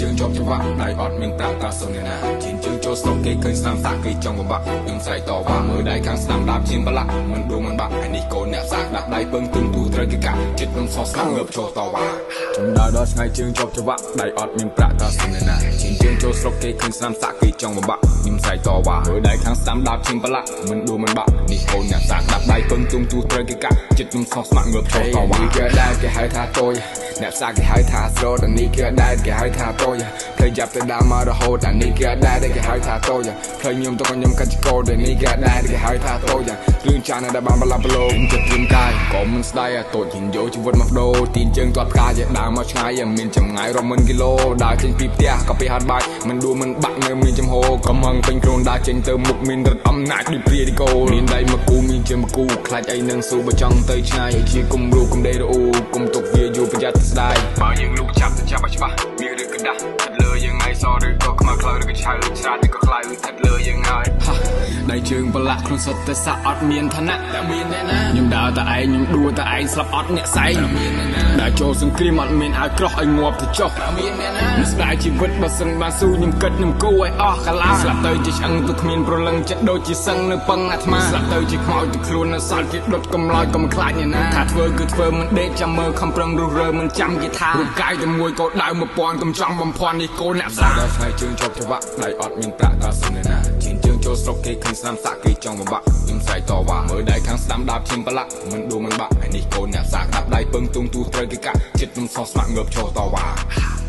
ជើងជាប់ច្បាក់ដៃអត់មានប្រាក់កាសុនណាជិនជើងចូលស្រុកគេឃើញស្នាមសាក់គេចង់បំបាក់ខ្ញុំស្រែកតវ៉ាមើលដៃខាងស្នាមដាបជាងប្រឡាក់មិនដួងមិនបាក់ឯនេះកូនអ្នកសាក់ដាក់ដៃពឹងទុំទូត្រូវគេកាក់ចិត្តខ្ញុំសោះស្នាមងើបចូលតវ៉ាចំដើរដល់ថ្ងៃជើងជាប់ច្បាក់ដៃអត់មានប្រាក់កាសុនណាជិនជើងចូលស្រុកគេឃើញស្នាមសាក់គេចង់បំបាក់ខ្ញុំស្រែកតវ៉ាមើលដៃខាងស្នាមដាបជាងប្រឡាក់មិនដួងមិនបាក់នេះកូនអ្នកសាក់ដាក់ដៃពឹងទុំទូត្រូវគេកាក់ចិត្តខ្ញុំសោះស្នាមងើបចូលតវ៉ាគេដែរគេហៅថាតូចអ្នកសាក់គេហៅថាស្រោតអានេះគេដែរគេហៅថាតូចផ្លូវយ៉ាប់ទៅដើមមករហូតអានេះគេដែរគេហៅថាតូចផ្លូវខ្ញុំទៅខ្ញុំកាត់ចកោតែនេះគេដែរគេហៅថាតូចរឿងចានដែលបានបលាប់បលោចិត្តទៀមកាយក៏មិនស្ដាយតូចហ៊ានយកជីវិតមកបដូរទីនជើងទាត់ផ្កាជាដើមមកឆ្ងាយមានចម្ងាយរាប់ម៉ឺនគីឡូដើរចេញពីផ្ទះក៏ពីហាត់បាយមិនដួលមិនបាក់នៅមានចំហកំហឹងពេញខ្លួនដើរចេញទៅមុខមានរត់អំណាចដូចព្រាយគោមានដៃមកគូមានជើងមកគូខ្លាចអីនឹងស៊ូបើចង់ទៅឆ្ងាយជាគុំរូគុំដេរអ៊ូគុំទុកវាយូរប្រយ័ត្នស្ដាយបើយើងលូកចាប់ទៅចាប់ឲ្យច្បាស់មានឬកណ្ដាស់ថិតលើយើងហើយសឬក៏ខ្មៅខ្លៅឬក៏ឆៅឆ្លាតឬក៏ខ្លាយថិតលើយើងហើយដៃជើងប្រឡាក់ខ្លួនសុទ្ធតែសាក់អត់មានឋានៈតែមានអ្នកណាខ្ញុំដើរតែឯងខ្ញុំដួលតែឯងស្លាប់អត់អ្នកសែងដើរចូលសង្គ្រាមអត់មានឲ្យក្រោះឲ្យងាប់ទៅចុះមានអ្នកណាមិនស្ដាយជីវិតបើសិនបានស៊ូខ្ញុំគិតខ្ញុំគូឲ្យអស់កាលាស្លាប់ទៅជាឆ្អឹងទៅគ្មានប្រលឹងចិត្តដូចជាសឹងនៅពឹងអាត្មាស្លាប់ទៅជាខ្មោចទៅខ្លួននៅសល់គេដុតកំឡោចក៏មិនខ្លាចអ្នកណាថាធ្វើគឺធ្វើមិនដេកចាំមើលខំប្រឹងរុះរើមិនចាំគេថារូបកាយតែមួយក៏ដៅ1000កំចង់បំភាន់នេះកូនអ្នកសាដល់ថ្ងៃជើងជាប់ច្បាក់ដៃអត់មានប្រាក់ក៏សុនណាជិនជើងចូលស្រុកគេឃើញស្នាមសាក់គេចង់បំបាក់ខ្ញុំស្រែកតវ៉ាមើលដៃខាងស្ដាំដាបឈាមប្រឡាក់មិនដួលមិនបាក់ឯនេះកូនអ្នកសាក់ដាក់ដៃពឹងទុំទូត្រូវគេកាក់ចិត្តខ្ញុំសោះស្មាក់ងើបចូលតវ៉ា